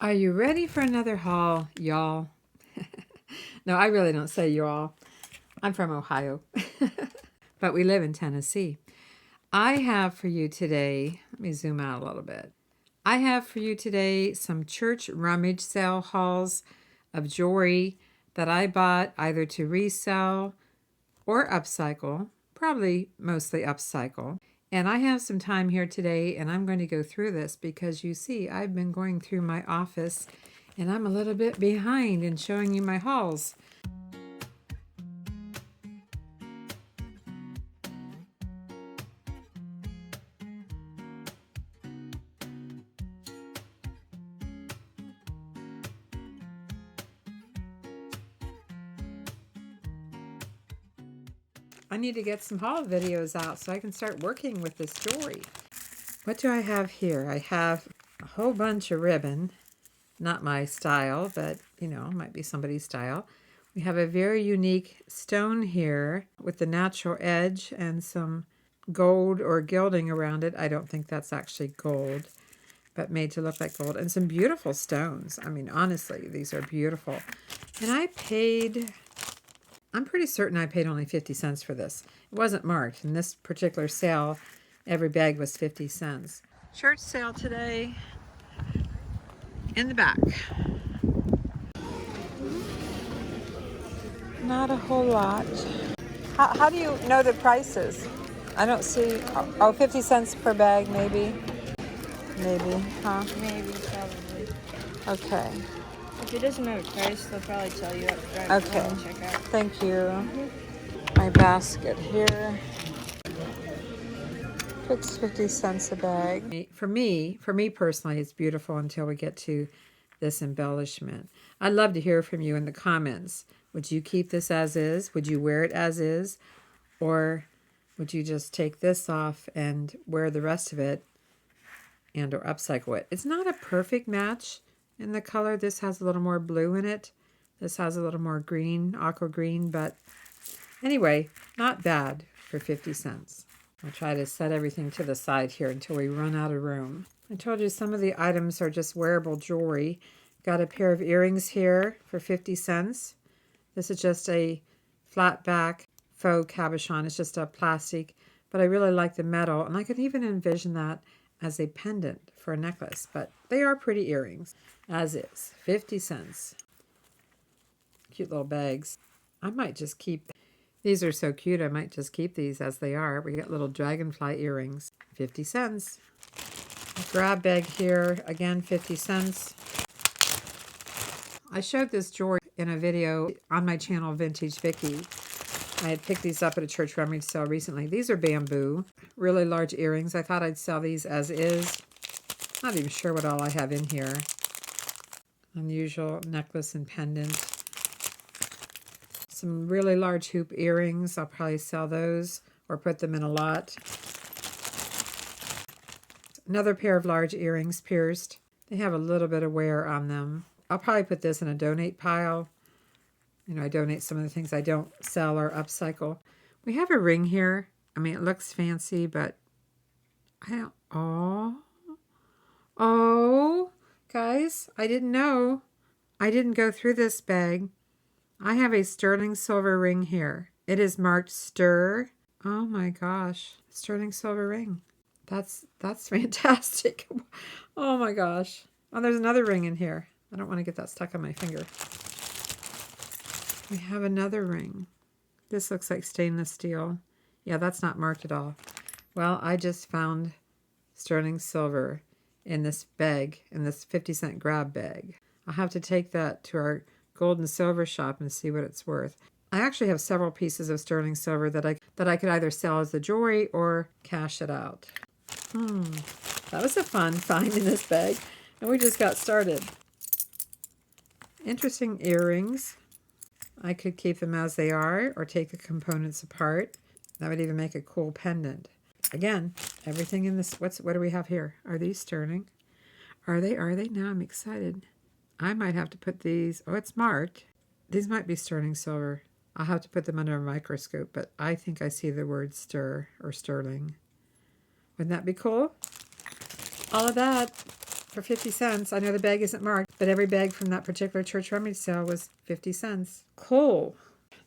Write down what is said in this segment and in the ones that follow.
Are you ready for another haul, y'all? No, I really don't say y'all. I'm from Ohio, but we live in Tennessee. I have for you today, let me zoom out a little bit. I have for you today some church rummage sale hauls of jewelry that I bought either to resell or upcycle, probably mostly upcycle. And I have some time here today, and I'm going to go through this because you see, I've been going through my office and I'm a little bit behind in showing you my hauls. I need to get some haul videos out so I can start working with this jewelry. What do I have here? I have a whole bunch of ribbon. Not my style, but you know, might be somebody's style. We have a very unique stone here with the natural edge and some gold or gilding around it. I don't think that's actually gold, but made to look like gold. And some beautiful stones. I mean, honestly, these are beautiful. And I'm pretty certain I paid only 50 cents for this. It wasn't marked. In this particular sale, every bag was 50 cents. Church sale today. In the back. Not a whole lot. How do you know the prices? I don't see. Oh, 50 cents per bag, maybe. Maybe, huh? Maybe, probably. Okay. If it doesn't know the price, they'll probably tell you up front. Okay. Check out. Thank you. My basket here. It's 50 cents a bag. For me personally, it's beautiful until we get to this embellishment. I'd love to hear from you in the comments. Would you keep this as is? Would you wear it as is? Or would you just take this off and wear the rest of it and or upcycle it? It's not a perfect match in the color. This has a little more blue in it. This has a little more green, aqua green, but anyway, not bad for 50 cents. I'll try to set everything to the side here until we run out of room. I told you some of the items are just wearable jewelry. Got a pair of earrings here for 50 cents. This is just a flat back faux cabochon. It's just a plastic, but I really like the metal, and I could even envision that as a pendant for a necklace, but they are pretty earrings, as is. 50 cents. Cute little bags. I might just keep. These are so cute, I might just keep these as they are. We got little dragonfly earrings. 50 cents. A grab bag here, again 50 cents. I showed this jewelry in a video on my channel, Vintage Vicky. I had picked these up at a church rummage sale recently. These are bamboo, really large earrings. I thought I'd sell these as is. Not even sure what all I have in here. Unusual necklace and pendant. Some really large hoop earrings. I'll probably sell those or put them in a lot. Another pair of large earrings, pierced. They have a little bit of wear on them. I'll probably put this in a donate pile. You know, I donate some of the things I don't sell or upcycle. We have a ring here. I mean, it looks fancy, but I don't... Oh, guys, I didn't know. I didn't go through this bag. I have a sterling silver ring here. It is marked stir. Oh my gosh. Sterling silver ring. That's fantastic. Oh my gosh. Oh, there's another ring in here. I don't want to get that stuck on my finger. We have another ring. This looks like stainless steel. Yeah, that's not marked at all. Well, I just found sterling silver in this bag, in this 50-cent grab bag. I'll have to take that to our gold and silver shop and see what it's worth. I actually have several pieces of sterling silver that I could either sell as the jewelry or cash it out. That was a fun find in this bag, and we just got started. Interesting earrings. I could keep them as they are or take the components apart. That would even make a cool pendant. Again, everything in this, what do we have here? Are these sterling? Are they? Now I'm excited. I might have to put these, oh, it's marked. These might be sterling silver. I'll have to put them under a microscope, but I think I see the word stir or sterling. Wouldn't that be cool? All of that for 50 cents. I know the bag isn't marked, but every bag from that particular church rummage sale was 50 cents. Cool.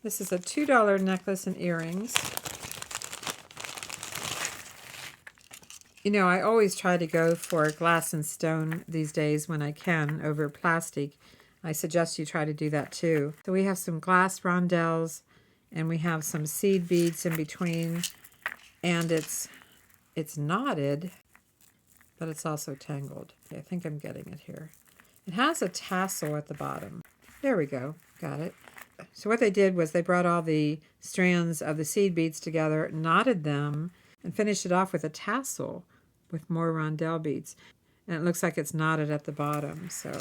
This is a $2 necklace and earrings. You know, I always try to go for glass and stone these days when I can over plastic. I suggest you try to do that too. So we have some glass rondelles and we have some seed beads in between, and it's knotted, but it's also tangled. I think I'm getting it here. It has a tassel at the bottom. There we go. Got it. So what they did was they brought all the strands of the seed beads together, knotted them, and finished it off with a tassel with more rondelle beads. And it looks like it's knotted at the bottom. So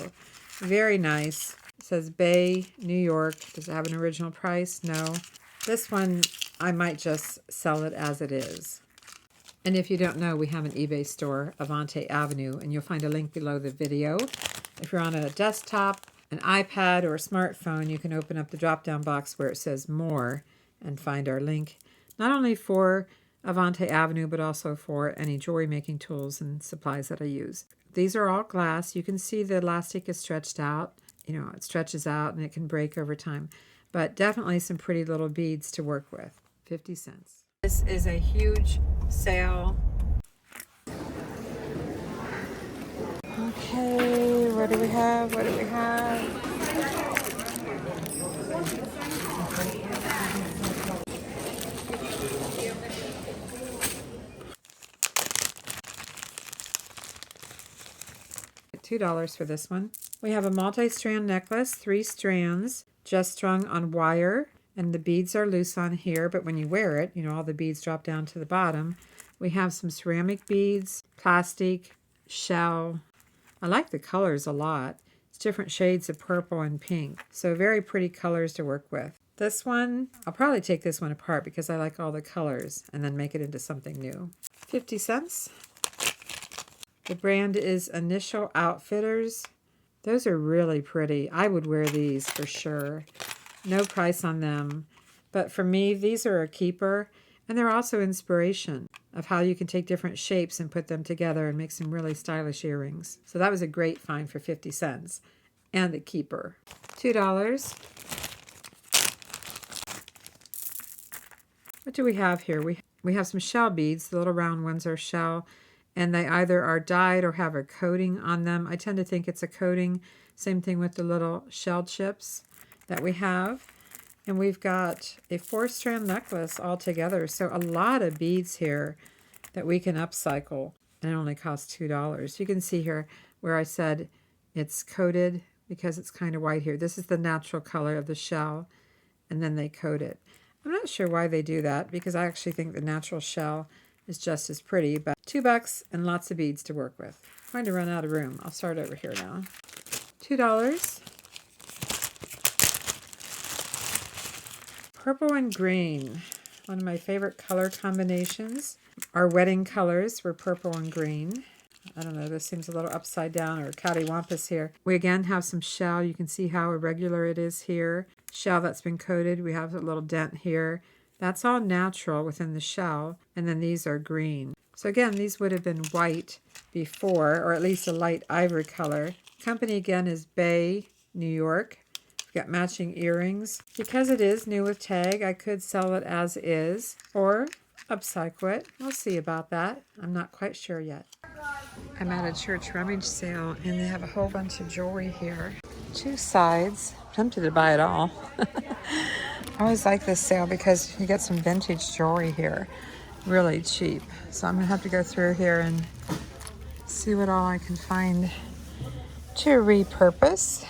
very nice. It says Bay, New York. Does it have an original price? No. This one, I might just sell it as it is. And if you don't know, we have an eBay store, Avante Avenue, and you'll find a link below the video. If you're on a desktop, an iPad, or a smartphone, you can open up the drop-down box where it says More and find our link, not only for Avante Avenue, but also for any jewelry making tools and supplies that I use. These are all glass. You can see the elastic is stretched out. You know, it stretches out and it can break over time. But definitely some pretty little beads to work with. 50 cents. This is a huge sale. Okay, what do we have? What do we have? $2 for this one. We have a multi-strand necklace, 3 strands, just strung on wire, and the beads are loose on here, but when you wear it, you know, all the beads drop down to the bottom. We have some ceramic beads, plastic, shell. I like the colors a lot. It's different shades of purple and pink, so very pretty colors to work with. This one, I'll probably take this one apart because I like all the colors and then make it into something new. 50 cents. The brand is Initial Outfitters. Those are really pretty. I would wear these for sure. No price on them. But for me, these are a keeper. And they're also inspiration of how you can take different shapes and put them together and make some really stylish earrings. So that was a great find for 50 cents. And a keeper. $2. What do we have here? We have some shell beads. The little round ones are shell. And they either are dyed or have a coating on them. I tend to think it's a coating. Same thing with the little shell chips that we have. And we've got a 4-strand necklace all together. So a lot of beads here that we can upcycle. And it only costs $2. You can see here where I said it's coated because it's kind of white here. This is the natural color of the shell. And then they coat it. I'm not sure why they do that because I actually think the natural shell is just as pretty, but $2 and lots of beads to work with. I'm going to run out of room. I'll start over here now. $2. Purple and green. One of my favorite color combinations. Our wedding colors were purple and green. I don't know, this seems a little upside down or cattywampus here. We again have some shell. You can see how irregular it is here. Shell that's been coated. We have a little dent here. That's all natural within the shell, and then these are green. So again, these would have been white before, or at least a light ivory color. Company again is Bay, New York. We've got matching earrings. Because it is new with tag, I could sell it as is, or upcycle it. We'll see about that. I'm not quite sure yet. I'm at a church rummage sale, and they have a whole bunch of jewelry here. 2 sides. I'm tempted to buy it all. I always like this sale because you get some vintage jewelry here, really cheap. So I'm gonna have to go through here and see what all I can find to repurpose,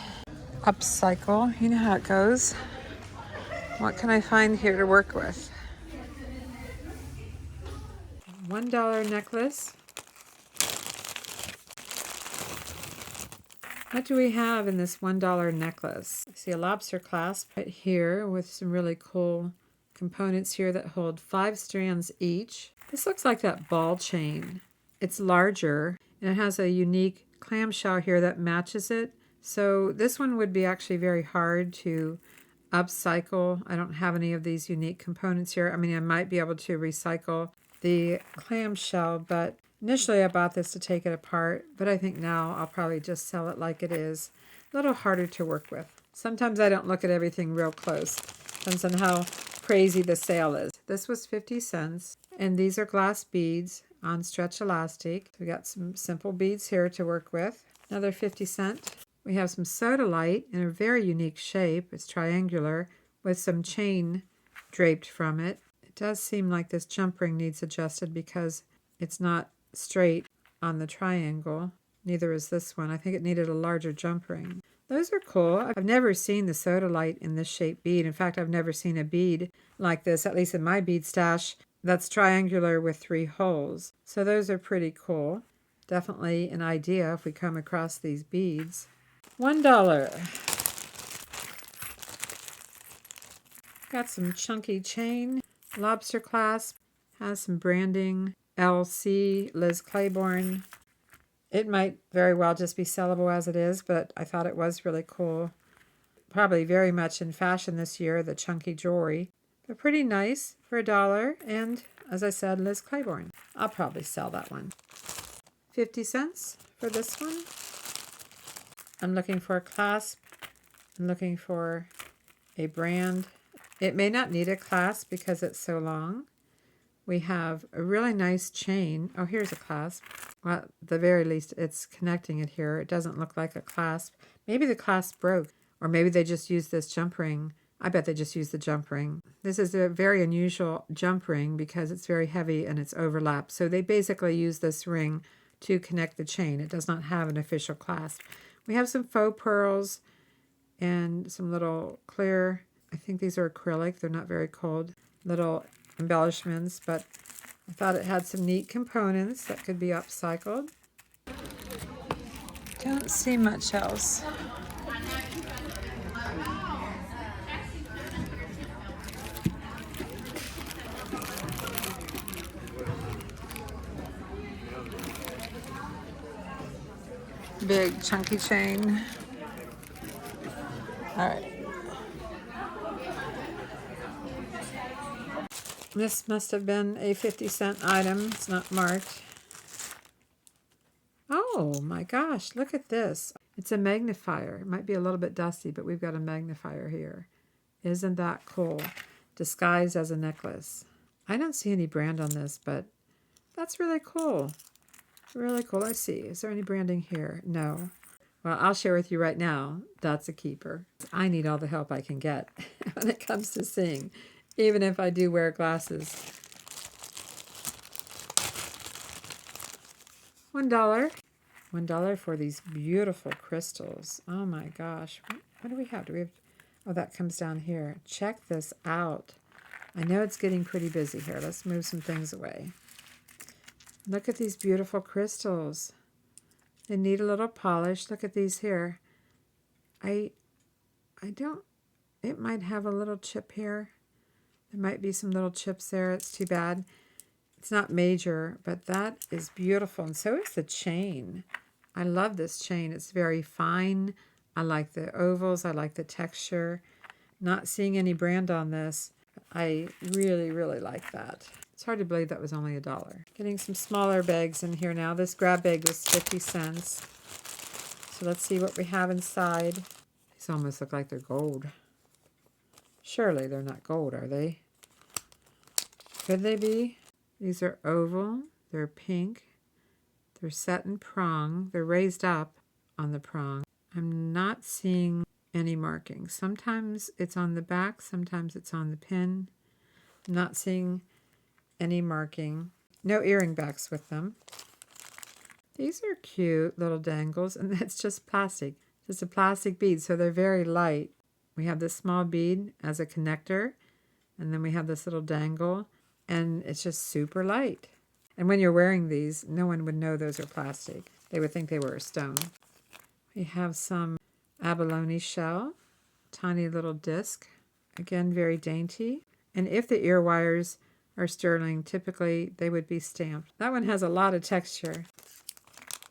upcycle. You know how it goes. What can I find here to work with? $1 necklace. What do we have in this $1 necklace? I see a lobster clasp right here with some really cool components here that hold 5 strands each. This looks like that ball chain. It's larger and it has a unique clamshell here that matches it. So this one would be actually very hard to upcycle. I don't have any of these unique components here. I mean, I might be able to recycle the clamshell, but Initially, I bought this to take it apart, but I think now I'll probably just sell it like it is. A little harder to work with. Sometimes I don't look at everything real close. Depends on how crazy the sale is. This was 50 cents, and these are glass beads on stretch elastic. We got some simple beads here to work with. Another 50 cent. We have some soda light in a very unique shape. It's triangular with some chain draped from it. It does seem like this jump ring needs adjusted because it's not straight on the triangle. Neither is this one. I think it needed a larger jump ring. Those are cool. I've never seen the soda light in this shape bead. In fact, I've never seen a bead like this, at least in my bead stash, that's triangular with 3 holes. So those are pretty cool. Definitely an idea if we come across these beads. $1. Got some chunky chain, lobster clasp, has some branding, LC, Liz Claiborne. It might very well just be sellable as it is, but I thought it was really cool. Probably very much in fashion this year, the chunky jewelry. But pretty nice for $1. And as I said, Liz Claiborne. I'll probably sell that one. 50 cents for this one. I'm looking for a clasp. I'm looking for a brand. It may not need a clasp because it's so long. We have a really nice chain. Oh, here's a clasp. Well, at the very least, it's connecting it here. It doesn't look like a clasp. Maybe the clasp broke, or maybe they just used this jump ring. I bet they just used the jump ring. This is a very unusual jump ring because it's very heavy and it's overlapped. So they basically use this ring to connect the chain. It does not have an official clasp. We have some faux pearls and some little clear, I think these are acrylic. They're not very cold. Little embellishments, but I thought it had some neat components that could be upcycled. Don't see much else. Big chunky chain. All right. This must have been a 50-cent item. It's not marked. Oh my gosh, look at this. It's a magnifier. It might be a little bit dusty, but we've got a magnifier here. Isn't that cool? Disguised as a necklace. I don't see any brand on this, but that's really cool. Really cool. Let's see. Is there any branding here? No. Well, I'll share with you right now. That's a keeper. I need all the help I can get when it comes to seeing, even if I do wear glasses. $1. $1 for these beautiful crystals. Oh my gosh. What do we have? Do we have? Oh, that comes down here. Check this out. I know it's getting pretty busy here. Let's move some things away. Look at these beautiful crystals. They need a little polish. Look at these here. I don't, it might have a little chip here. There might be some little chips there. It's too bad. It's not major, but that is beautiful. And so is the chain. I love this chain. It's very fine. I like the ovals. I like the texture. Not seeing any brand on this. I really, really like that. It's hard to believe that was only $1. Getting some smaller bags in here now. This grab bag was 50 cents. So let's see what we have inside. These almost look like they're gold. Surely they're not gold, are they? Could they be? These are oval. They're pink. They're set in prong. They're raised up on the prong. I'm not seeing any markings. Sometimes it's on the back. Sometimes it's on the pin. I'm not seeing any marking. No earring backs with them. These are cute little dangles, and that's just plastic. Just a plastic bead, so they're very light. We have this small bead as a connector, and then we have this little dangle, and it's just super light. And when you're wearing these, no one would know those are plastic. They would think they were a stone. We have some abalone shell, tiny little disc, again very dainty. And if the ear wires are sterling, typically they would be stamped. That one has a lot of texture.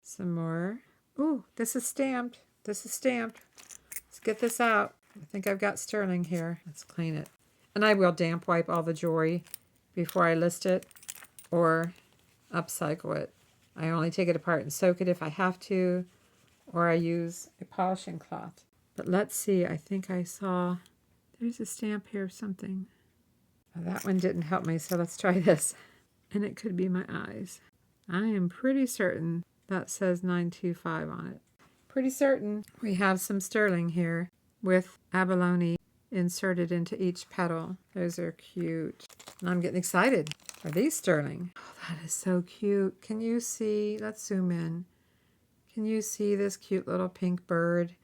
Some more. Ooh, this is stamped. This is stamped. Let's get this out. I think I've got sterling here. Let's clean it. And I will damp wipe all the jewelry before I list it or upcycle it. I only take it apart and soak it if I have to, or I use a polishing cloth. But let's see, I think I saw, there's a stamp here of something. Well, that one didn't help me, so let's try this. And it could be my eyes. I am pretty certain that says 925 on it. Pretty certain. We have some sterling here with abalone inserted into each petal. Those are cute. And I'm getting excited. Are these sterling? Oh, that is so cute. Can you see? Let's zoom in. Can you see this cute little pink bird?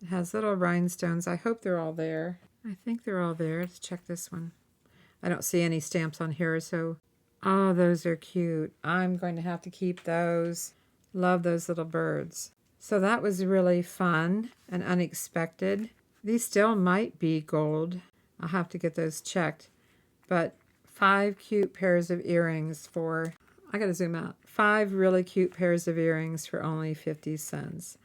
It has little rhinestones. I hope they're all there. I think they're all there. Let's check this one. I don't see any stamps on here, so... Oh, those are cute. I'm going to have to keep those. Love those little birds. So that was really fun and unexpected. These still might be gold. I'll have to get those checked. But 5 cute pairs of earrings for... I gotta zoom out. 5 really cute pairs of earrings for only 50 cents.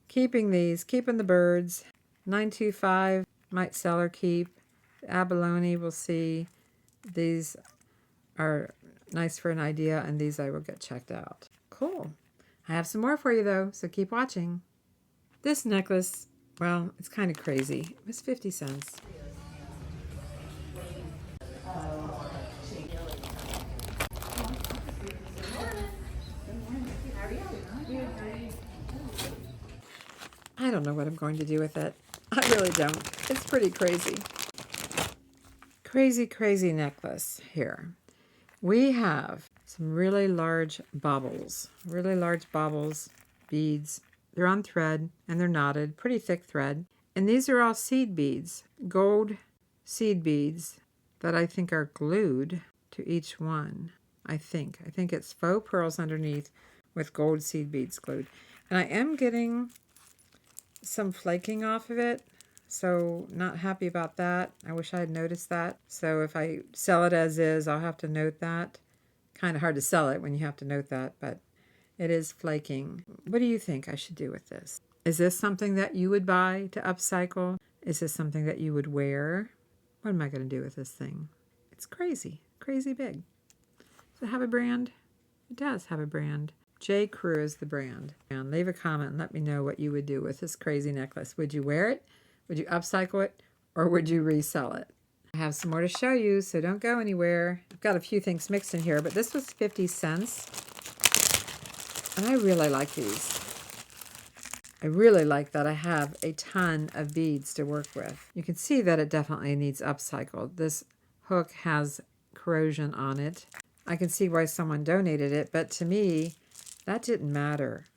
Keeping these. Keeping the birds. 925. Might sell or keep. Abalone, we'll see. These are nice for an idea, and these I will get checked out. Cool. I have some more for you, though, so keep watching. This necklace, well, it's kind of crazy. It was 50 cents. I don't know what I'm going to do with it. I really don't. It's pretty crazy. Crazy, crazy necklace here. We have some really large baubles, beads. They're on thread and they're knotted, pretty thick thread. And these are all seed beads, gold seed beads that I think are glued to each one. I think it's faux pearls underneath with gold seed beads glued. And I am getting some flaking off of it. So not happy about that. I wish I had noticed that. So if I sell it as is, I'll have to note that. Kind of hard to sell it when you have to note that, but it is flaking. What do you think I should do with this? Is this something that you would buy to upcycle? Is this something that you would wear? What am I going to do with this thing? It's crazy, crazy big. Does it have a brand? It does have a brand. J. Crew is the brand. And leave a comment and let me know what you would do with this crazy necklace. Would you wear it? Would you upcycle it, or would you resell it? I have some more to show you, so don't go anywhere. I've got a few things mixed in here, but this was 50 cents. And I really like these. I really like that I have a ton of beads to work with. You can see that it definitely needs upcycled. This hook has corrosion on it. I can see why someone donated it, but to me, that didn't matter.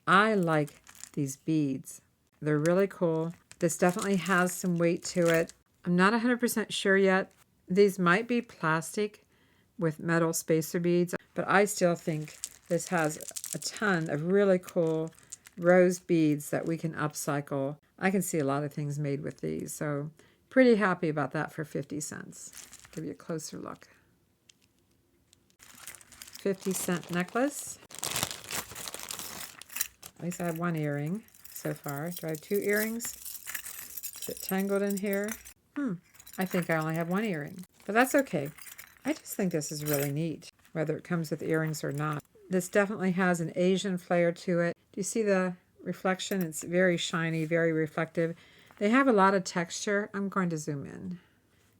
I like these beads. They're really cool. This definitely has some weight to it. I'm not 100% sure yet. These might be plastic with metal spacer beads, but I still think this has a ton of really cool rose beads that we can upcycle. I can see a lot of things made with these, so pretty happy about that for 50 cents. Give you a closer look. 50-cent necklace. At least I have one earring so far. Do I have 2 earrings? Is it tangled in here? I think I only have 1 earring, but that's okay. I just think this is really neat, whether it comes with earrings or not. This definitely has an Asian flair to it. Do you see the reflection? It's very shiny, very reflective. They have a lot of texture. I'm going to zoom in.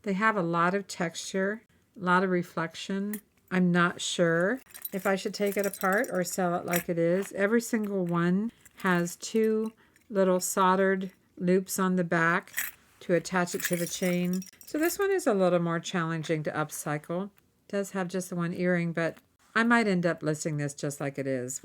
They have a lot of texture, a lot of reflection. I'm not sure if I should take it apart or sell it like it is. Every single one has 2 little soldered loops on the back to attach it to the chain. So this one is a little more challenging to upcycle. It does have just the 1 earring, but I might end up listing this just like it is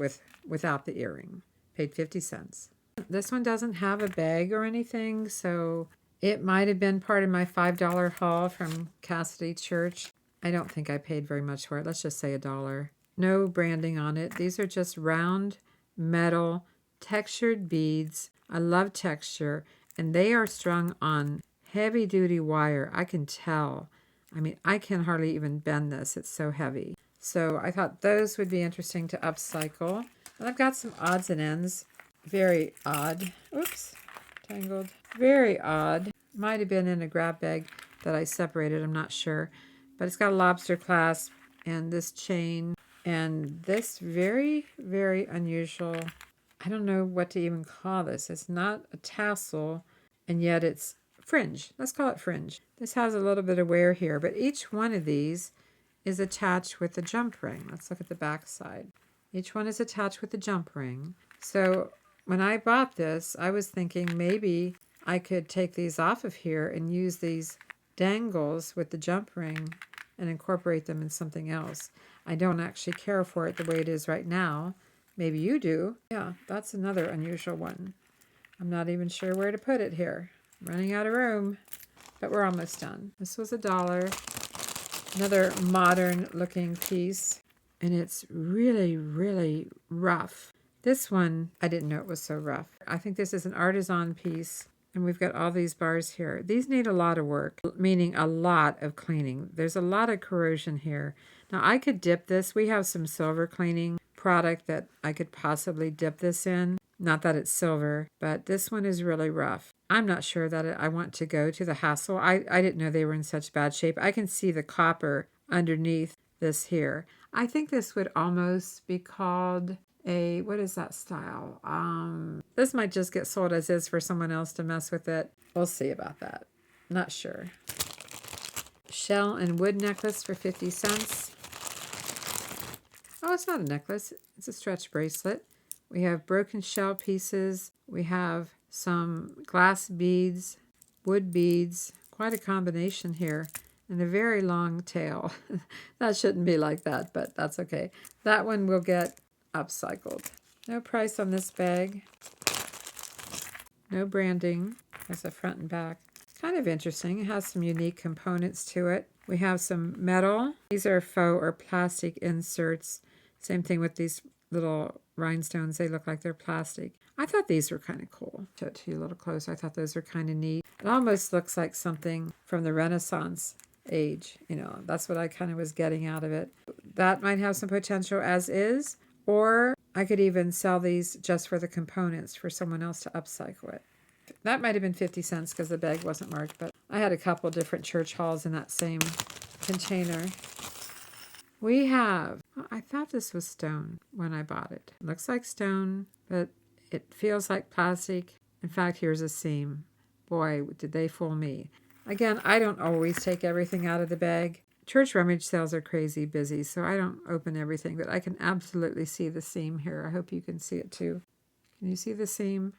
without the earring. Paid 50 cents. This one doesn't have a bag or anything, so it might have been part of my $5 haul from Cassidy Church. I don't think I paid very much for it. Let's just say $1. No branding on it. These are just round metal textured beads. I love texture, and they are strung on heavy duty wire. I can tell. I mean, I can hardly even bend this. It's so heavy. So I thought those would be interesting to upcycle. And I've got some odds and ends. Very odd. Oops, tangled. Very odd. Might have been in a grab bag that I separated. I'm not sure. But it's got a lobster clasp and this chain. And this very, very unusual, I don't know what to even call this. It's not a tassel, and yet it's fringe. Let's call it fringe. This has a little bit of wear here, but each one of these is attached with a jump ring. Let's look at the back side. Each one is attached with a jump ring. So when I bought this, I was thinking maybe I could take these off of here and use these dangles with the jump ring and incorporate them in something else. I don't actually care for it the way it is right now. Maybe you do. Yeah, that's another unusual one. I'm not even sure where to put it here. I'm running out of room, but we're almost done. This was $1. Another modern looking piece, and it's really, really rough. This one, I didn't know it was so rough. I think this is an artisan piece, and we've got all these bars here. These need a lot of work, meaning a lot of cleaning. There's a lot of corrosion here. Now, I could dip this. We have some silver cleaning product that I could possibly dip this in. Not that it's silver, but this one is really rough. I'm not sure that I want to go to the hassle. I didn't know they were in such bad shape. I can see the copper underneath this here. I think this would almost be called a, what is that style? This might just get sold as is for someone else to mess with it. We'll see about that. Not sure. Shell and wood necklace for 50 cents. Oh, it's not a necklace. It's a stretch bracelet. We have broken shell pieces. We have some glass beads, wood beads. Quite a combination here. And a very long tail. That shouldn't be like that, but that's okay. That one will get upcycled. No price on this bag. No branding. There's a front and back. Kind of interesting. It has some unique components to it. We have some metal. These are faux or plastic inserts. Same thing with these little rhinestones. They look like they're plastic. I thought these were kind of cool. Show it to you a little closer. I thought those were kind of neat. It almost looks like something from the Renaissance age. You know, that's what I kind of was getting out of it. That might have some potential as is, or I could even sell these just for the components for someone else to upcycle it. That might have been 50 cents because the bag wasn't marked, but I had a couple different church hauls in that same container. We have, I thought this was stone when I bought it. It looks like stone, but it feels like plastic. In fact, here's a seam. Boy, did they fool me. Again, I don't always take everything out of the bag. Church rummage sales are crazy busy, so I don't open everything, but I can absolutely see the seam here. I hope you can see it too. Can you see the seam?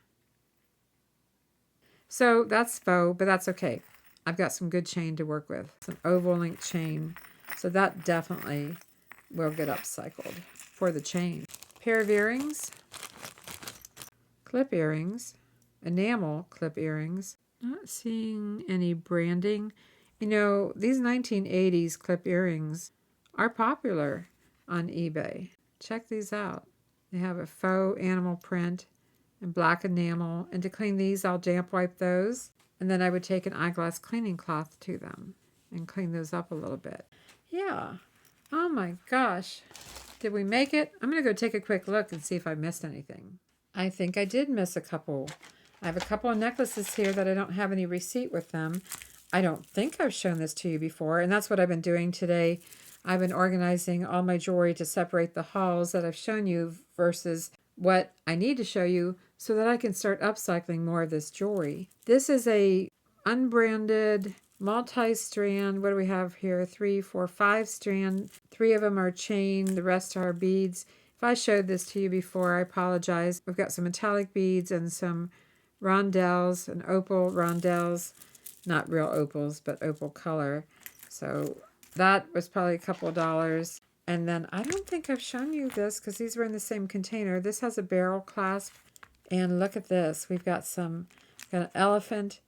So that's faux, but that's okay. I've got some good chain to work with. Some oval link chain. So that definitely will get upcycled for the chain. Pair of earrings. Clip earrings. Enamel clip earrings. Not seeing any branding. You know, these 1980s clip earrings are popular on eBay. Check these out. They have a faux animal print and black enamel. And to clean these, I'll damp wipe those. And then I would take an eyeglass cleaning cloth to them and clean those up a little bit. Yeah. Oh my gosh. Did we make it? I'm going to go take a quick look and see if I missed anything. I think I did miss a couple. I have a couple of necklaces here that I don't have any receipt with them. I don't think I've shown this to you before, and that's what I've been doing today. I've been organizing all my jewelry to separate the hauls that I've shown you versus what I need to show you so that I can start upcycling more of this jewelry. This is a unbranded multi-strand. What do we have here? 3, 4, 5 strand. 3 of them are chain. The rest are beads. If I showed this to you before, I apologize. We've got some metallic beads and some rondelles, and opal rondelles. Not real opals, but opal color. So that was probably a couple of dollars. And then I don't think I've shown you this because these were in the same container. This has a barrel clasp. And look at this. We've got an elephant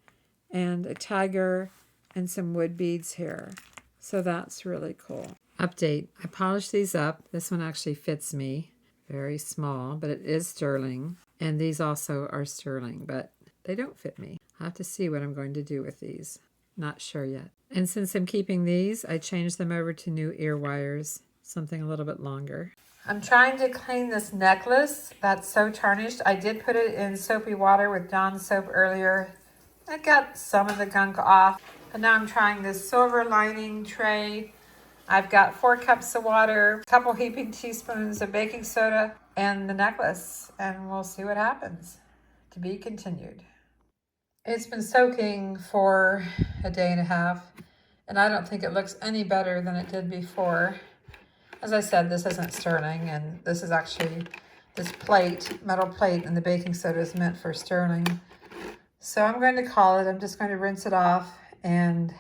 and a tiger and some wood beads here. So that's really cool. Update. I polished these up. This one actually fits me. Very small, but it is sterling. And these also are sterling, but they don't fit me. I'll have to see what I'm going to do with these. Not sure yet. And since I'm keeping these, I changed them over to new ear wires. Something a little bit longer. I'm trying to clean this necklace that's so tarnished. I did put it in soapy water with Dawn soap earlier. I got some of the gunk off. But now I'm trying this silver lining tray I've got 4 cups of water, a couple heaping teaspoons of baking soda, and the necklace, and we'll see what happens. To be continued. It's been soaking for a day and a half, and I don't think it looks any better than it did before. As I said, this isn't sterling, and this is actually this plate, metal plate, and the baking soda is meant for sterling. So I'm going to call it. I'm just going to rinse it off and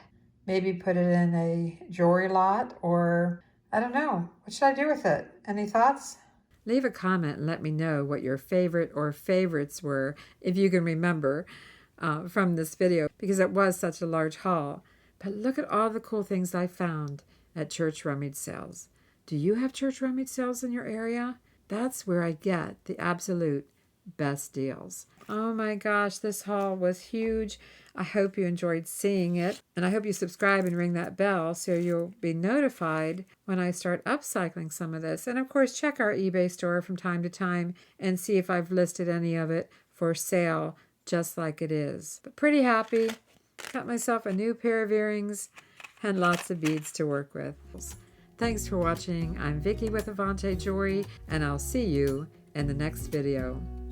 maybe put it in a jewelry lot, or I don't know. What should I do with it? Any thoughts? Leave a comment and let me know what your favorite or favorites were, if you can remember, from this video, because it was such a large haul. But look at all the cool things I found at church rummage sales. Do you have church rummage sales in your area? That's where I get the absolute best deals. Oh my gosh, this haul was huge. I hope you enjoyed seeing it, and I hope you subscribe and ring that bell so you'll be notified when I start upcycling some of this. And of course, check our eBay store from time to time and see if I've listed any of it for sale just like it is. But pretty happy. Got myself a new pair of earrings and lots of beads to work with. Thanks for watching. I'm Vicki with Avante Jewelry, and I'll see you in the next video.